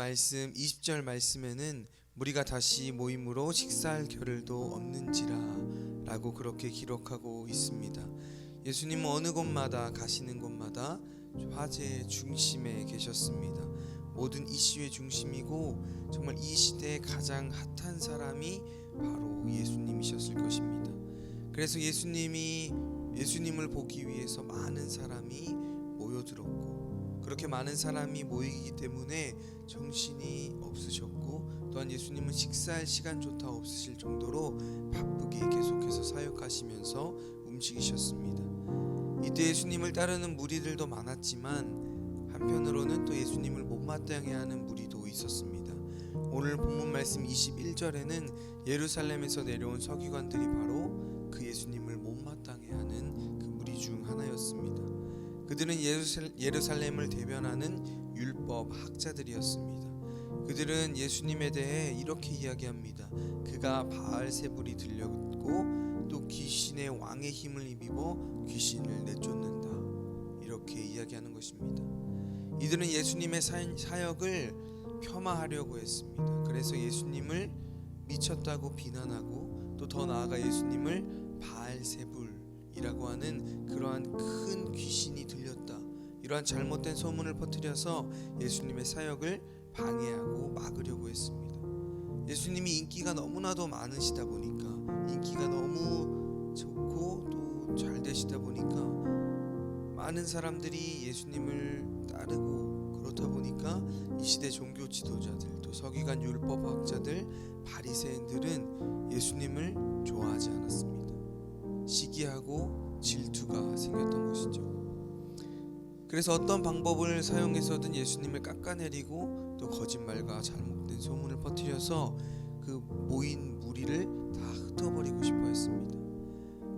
말씀 20절 말씀에는 무리가 다시 모임으로 식사할 겨를도 없는지라 라고 그렇게 기록하고 있습니다. 예수님은 어느 곳마다 가시는 곳마다 화제의 중심에 계셨습니다. 모든 이슈의 중심이고 정말 이 시대에 가장 핫한 사람이 바로 예수님이셨을 것입니다. 그래서 예수님을 보기 위해서 많은 사람이 모여들었고, 그렇게 많은 사람이 모이기 때문에 정신이 없으셨고, 또한 예수님은 식사할 시간조차 없으실 정도로 바쁘게 계속해서 사역하시면서 움직이셨습니다. 이때 예수님을 따르는 무리들도 많았지만 한편으로는 또 예수님을 못마땅해 하는 무리도 있었습니다. 오늘 본문 말씀 21절에는 예루살렘에서 내려온 서기관들이 바로 그 예수님을 못마땅해 하는 그 무리 중 하나였습니다. 그들은 예루살렘을 대변하는 율법 학자들이었습니다. 그들은 예수님에 대해 이렇게 이야기합니다. 그가 바알세불이 들렸고 또 귀신의 왕의 힘을 입어 귀신을 내쫓는다, 이렇게 이야기하는 것입니다. 이들은 예수님의 사역을 폄하하려고 했습니다. 그래서 예수님을 미쳤다고 비난하고, 또 더 나아가 예수님을 바알세불이라고 하는 그러한 큰 귀신이 들렸다, 이러한 잘못된 소문을 퍼뜨려서 예수님의 사역을 방해하고 막으려고 했습니다. 예수님이 인기가 너무나도 많으시다 보니까, 인기가 너무 좋고 또 잘 되시다 보니까 많은 사람들이 예수님을 따르고, 그렇다 보니까 이 시대 종교 지도자들, 또 서기관 율법학자들, 바리새인들은 예수님을 좋아하지 않았습니다. 시기하고 질투가 생겼던 것이죠. 그래서 어떤 방법을 사용해서든 예수님을 깎아내리고 또 거짓말과 잘못된 소문을 퍼뜨려서 그 모인 무리를 다 흩어버리고 싶어 했습니다.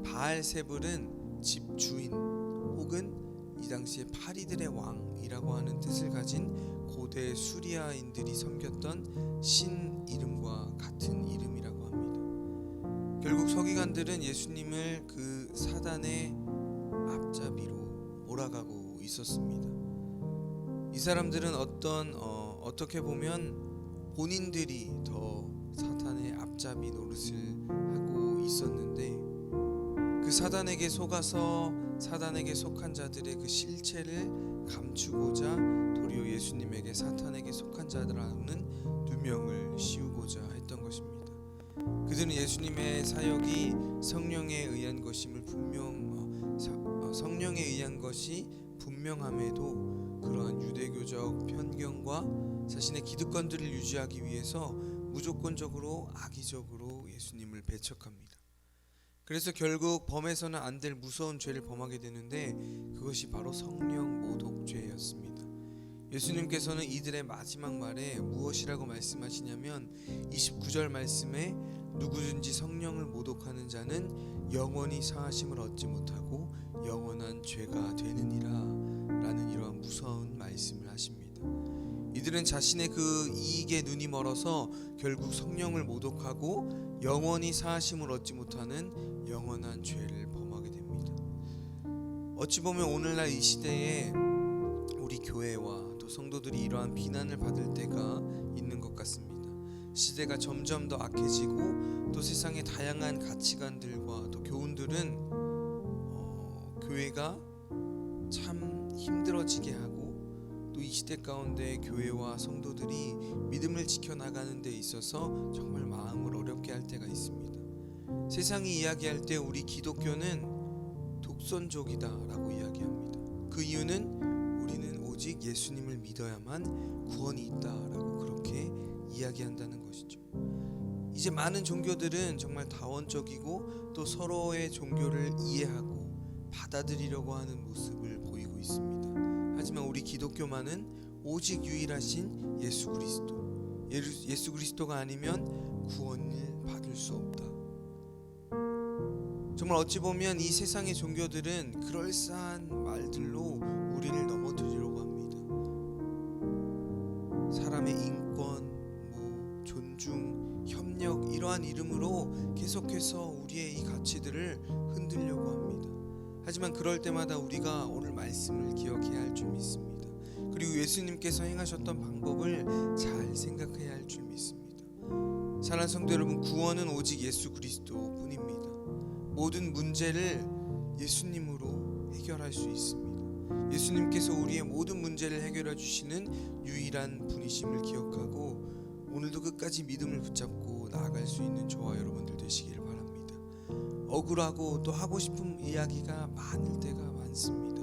바알세불은 집주인 혹은 이 당시에 파리들의 왕이라고 하는 뜻을 가진 고대 수리아인들이 섬겼던 신 이름과 같은 이름이라고 합니다. 결국 서기관들은 예수님을 그 사단의 앞잡이로 몰아가고 있었습니다. 이 사람들은 어떻게 보면 본인들이 더 사탄의 앞잡이 노릇을 하고 있었는데, 그 사단에게 속아서 사단에게 속한 자들의 그 실체를 감추고자 도리어 예수님에게 사탄에게 속한 자들하고는 누명을 씌우고자 했던 것입니다. 그들은 예수님의 사역이 성령에 의한 것이 분명함에도 그러한 유대교적 편견과 자신의 기득권들을 유지하기 위해서 무조건적으로 악의적으로 예수님을 배척합니다. 그래서 결국 범해서는 안 될 무서운 죄를 범하게 되는데, 그것이 바로 성령 모독죄였습니다. 예수님께서는 이들의 마지막 말에 무엇이라고 말씀하시냐면 29절 말씀에 누구든지 성령을 모독하는 자는 영원히 사하심을 얻지 못하고 영원한 죄가 되느니라 라는 이러한 무서운 말씀을 하십니다. 이들은 자신의 그 이익에 눈이 멀어서 결국 성령을 모독하고 영원히 사하심을 얻지 못하는 영원한 죄를 범하게 됩니다. 어찌 보면 오늘날 이 시대에 우리 교회와 또 성도들이 이러한 비난을 받을 때가 있는 것 같습니다. 시대가 점점 더 악해지고 또 세상의 다양한 가치관들과 또 교훈들은 교회가 참 힘들어지게 하고, 또 이 시대 가운데 교회와 성도들이 믿음을 지켜나가는 데 있어서 정말 마음을 어렵게 할 때가 있습니다. 세상이 이야기할 때 우리 기독교는 독선족이다 라고 이야기합니다. 그 이유는 우리는 오직 예수님을 믿어야만 구원이 있다 라고 그렇게 이야기한다는 것이죠. 이제 많은 종교들은 정말 다원적이고 또 서로의 종교를 이해하고 받아들이려고 하는 모습을 보이고 있습니다. 하지만 우리 기독교만은 오직 유일하신 예수 그리스도가 아니면 구원을 받을 수 없다. 정말 어찌 보면 이 세상의 종교들은 그럴싸한 말들로 우리를 넘어뜨리려고 합니다. 사람의 인권, 존중, 협력, 이러한 이름으로 계속해서 우리의 이 가치들을 흔들려고 합니다. 하지만 그럴 때마다 우리가 오늘 말씀을 기억해야 할 점이 있습니다. 그리고 예수님께서 행하셨던 방법을 잘 생각해야 할 줄 믿습니다. 사랑하는 성도 여러분, 구원은 오직 예수 그리스도 뿐입니다. 모든 문제를 예수님으로 해결할 수 있습니다. 예수님께서 우리의 모든 문제를 해결해 주시는 유일한 분이심을 기억하고 오늘도 끝까지 믿음을 붙잡고 나아갈 수 있는 저와 여러분들 되시기를 바랍니다. 억울하고 또 하고 싶은 이야기가 많을 때가 많습니다.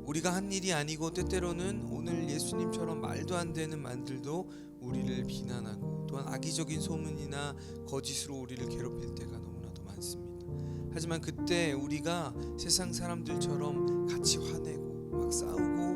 우리가 한 일이 아니고 때때로는 오늘 예수님처럼 말도 안 되는 말들도 우리를 비난하고 또한 악의적인 소문이나 거짓으로 우리를 괴롭힐 때가 너무나도 많습니다. 하지만 그때 우리가 세상 사람들처럼 같이 화내고 막 싸우고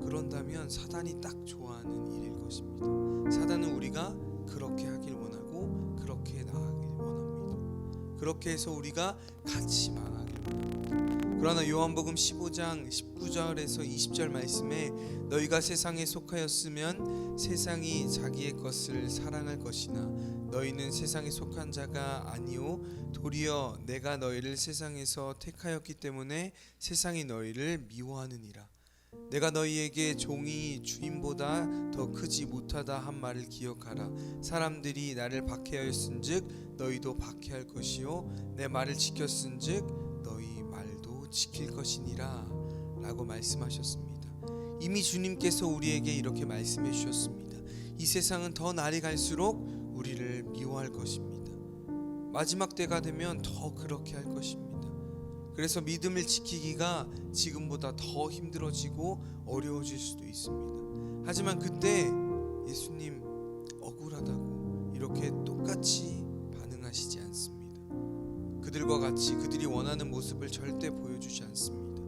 그런다면 사단이 딱 좋아하는 일일 것입니다. 사단은 우리가 그렇게 하길 원하고 그렇게 나아가길 원합니다. 그렇게 해서 우리가 같이 망하길 원합니다. 그러나 요한복음 15장 19절에서 20절 말씀에 너희가 세상에 속하였으면 세상이 자기의 것을 사랑할 것이나 너희는 세상에 속한 자가 아니오 도리어 내가 너희를 세상에서 택하였기 때문에 세상이 너희를 미워하느니라. 내가 너희에게 종이 주인보다 더 크지 못하다 한 말을 기억하라. 사람들이 나를 박해하였은즉 너희도 박해할 것이요 내 말을 지켰은즉 너희 말도 지킬 것이니라 라고 말씀하셨습니다. 이미 주님께서 우리에게 이렇게 말씀해 주셨습니다. 이 세상은 더 날이 갈수록 우리를 미워할 것입니다. 마지막 때가 되면 더 그렇게 할 것입니다. 그래서 믿음을 지키기가 지금보다 더 힘들어지고 어려워질 수도 있습니다. 하지만 그때 예수님 억울하다고 이렇게 똑같이 반응하시지 않습니다. 그들과 같이 그들이 원하는 모습을 절대 보여주지 않습니다.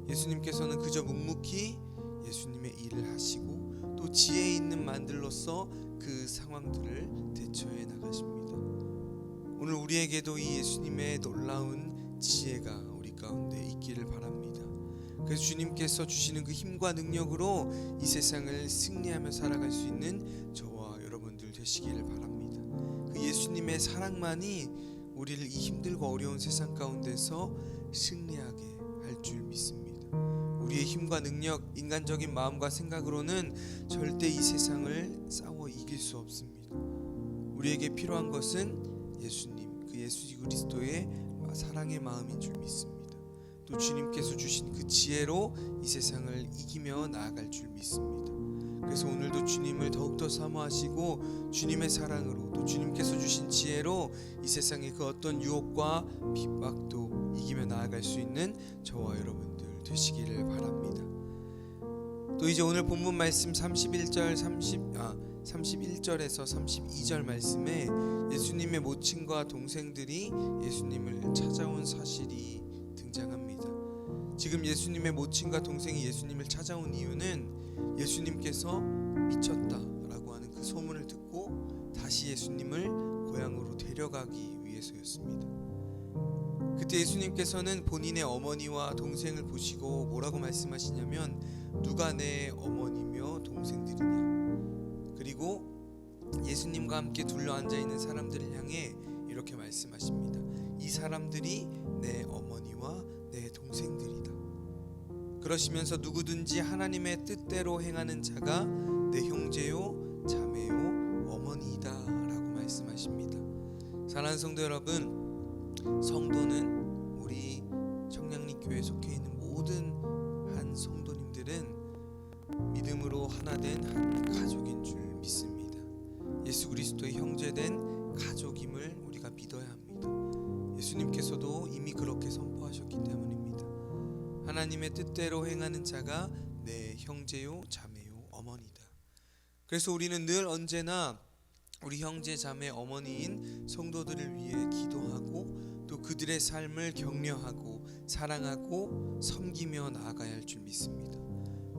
예수님께서는 그저 묵묵히 예수님의 일을 하시고 또 지혜 있는 만들로서 그 상황들을 대처해 나가십니다. 오늘 우리에게도 이 예수님의 놀라운 지혜가 우리 가운데 있기를 바랍니다. 그래서 주님께서 주시는 그 힘과 능력으로 이 세상을 승리하며 살아갈 수 있는 저와 여러분들 되시기를 바랍니다. 그 예수님의 사랑만이 우리를 이 힘들고 어려운 세상 가운데서 승리하게 할 줄 믿습니다. 우리의 힘과 능력, 인간적인 마음과 생각으로는 절대 이 세상을 싸워 이길 수 없습니다. 우리에게 필요한 것은 예수님, 그 예수 그리스도의 사랑의 마음인 줄 믿습니다. 또 주님께서 주신 그 지혜로 이 세상을 이기며 나아갈 줄 믿습니다. 그래서 오늘도 주님을 더욱더 사모하시고 주님의 사랑으로 또 주님께서 주신 지혜로 이 세상의 그 어떤 유혹과 핍박도 이기며 나아갈 수 있는 저와 여러분들 되시기를 바랍니다. 또 이제 오늘 본문 말씀 31절에서 32절 말씀에 예수님의 모친과 동생들이 예수님을 찾아온 사실이 등장합니다. 지금 예수님의 모친과 동생이 예수님을 찾아온 이유는 예수님께서 미쳤다라고 하는 그 소문을 듣고 다시 예수님을 고향으로 데려가기 위해서였습니다. 그때 예수님께서는 본인의 어머니와 동생을 보시고 뭐라고 말씀하시냐면 누가 내 어머니며 동생들이냐. 그리고 예수님과 함께 둘러앉아 있는 사람들을 향해 이렇게 말씀하십니다. 이 사람들이 내 어머니와 내 동생들이다. 그러시면서 누구든지 하나님의 뜻대로 행하는 자가 내 형제요 자매요 어머니이다 라고 말씀하십니다. 사랑하는 성도 여러분, 성도는 우리 청량리교회에 속해 있는 모든 한 성도님들은 믿음으로 하나 된 한 가족인 줄 믿습니다. 예수 그리스도의 형제된 가족임을 우리가 믿어야 합니다. 예수님께서도 이미 그렇게 선포하셨기 때문입니다. 하나님의 뜻대로 행하는 자가 내 형제요 자매요 어머니다. 그래서 우리는 늘 언제나 우리 형제 자매 어머니인 성도들을 위해 기도하고 또 그들의 삶을 격려하고 사랑하고 섬기며 나아가야 할 줄 믿습니다.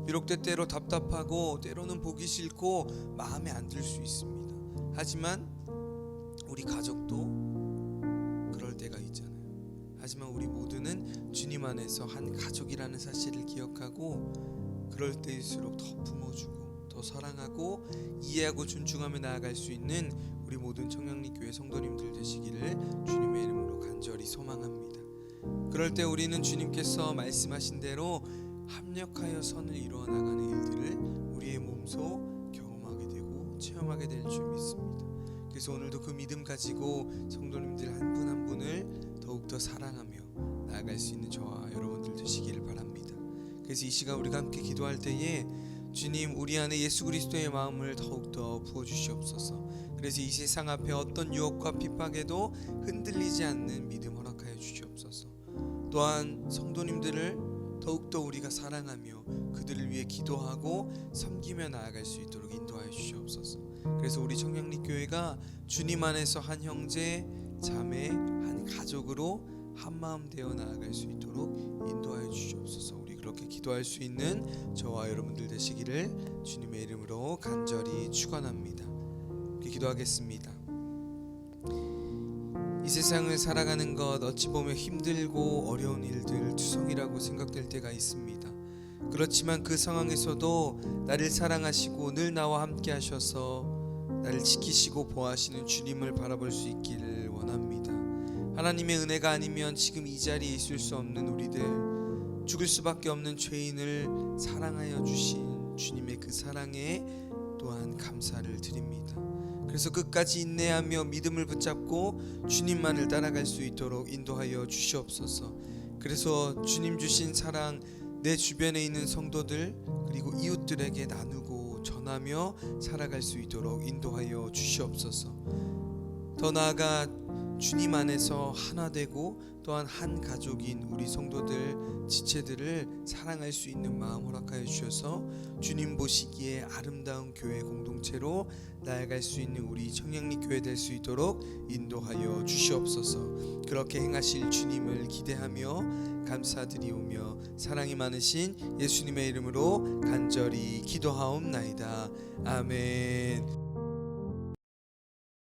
비록 때때로 답답하고 때로는 보기 싫고 마음에 안 들 수 있습니다. 하지만 우리 가족도 그럴 때가 있잖아요. 하지만 우리 모두는 주님 안에서 한 가족이라는 사실을 기억하고 그럴 때일수록 더 품어주고 더 사랑하고 이해하고 존중하며 나아갈 수 있는 우리 모든 청량리교회 성도님들 되시기를 주님의 이름으로 간절히 소망합니다. 그럴 때 우리는 주님께서 말씀하신 대로 합력하여 선을 이루어 나가는 일들을 우리의 몸소 경험하게 되고 체험하게 될 줄 믿습니다. 그래서 오늘도 그 믿음 가지고 성도님들 한 분 한 분을 더욱더 사랑하며 나아갈 수 있는 저와 여러분들 되시기를 바랍니다. 그래서 이 시간 우리가 함께 기도할 때에 주님, 우리 안에 예수 그리스도의 마음을 더욱더 부어주시옵소서. 그래서 이 세상 앞에 어떤 유혹과 핍박에도 흔들리지 않는 믿음 허락하여 주시옵소서. 또한 성도님들을 더욱더 우리가 사랑하며 그들을 위해 기도하고 섬기며 나아갈 수 있도록 인도하여 주시옵소서. 그래서 우리 청량리교회가 주님 안에서 한 형제, 자매, 한 가족으로 한 마음 되어 나아갈 수 있도록 인도하여 주시옵소서. 우리 그렇게 기도할 수 있는 저와 여러분들 되시기를 주님의 이름으로 간절히 축원합니다. 기도하겠습니다. 이 세상을 살아가는 것 어찌 보면 힘들고 어려운 일들 투성이라고 생각될 때가 있습니다. 그렇지만 그 상황에서도 나를 사랑하시고 늘 나와 함께 하셔서 나를 지키시고 보호하시는 주님을 바라볼 수 있기를 원합니다. 하나님의 은혜가 아니면 지금 이 자리에 있을 수 없는 우리들, 죽을 수밖에 없는 죄인을 사랑하여 주신 주님의 그 사랑에 또한 감사를 드립니다. 그래서 끝까지 인내하며 믿음을 붙잡고 주님만을 따라갈 수 있도록 인도하여 주시옵소서. 그래서 주님 주신 사랑 내 주변에 있는 성도들 그리고 이웃들에게 나누고 전하며 살아갈 수 있도록 인도하여 주시옵소서. 더 나아가 주님 안에서 하나 되고 또한 한 가족인 우리 성도들 지체들을 사랑할 수 있는 마음 허락하여 주셔서 주님 보시기에 아름다운 교회 공동체로 나아갈 수 있는 우리 청량리교회 될 수 있도록 인도하여 주시옵소서. 그렇게 행하실 주님을 기대하며 감사드리오며 사랑이 많으신 예수님의 이름으로 간절히 기도하옵나이다. 아멘.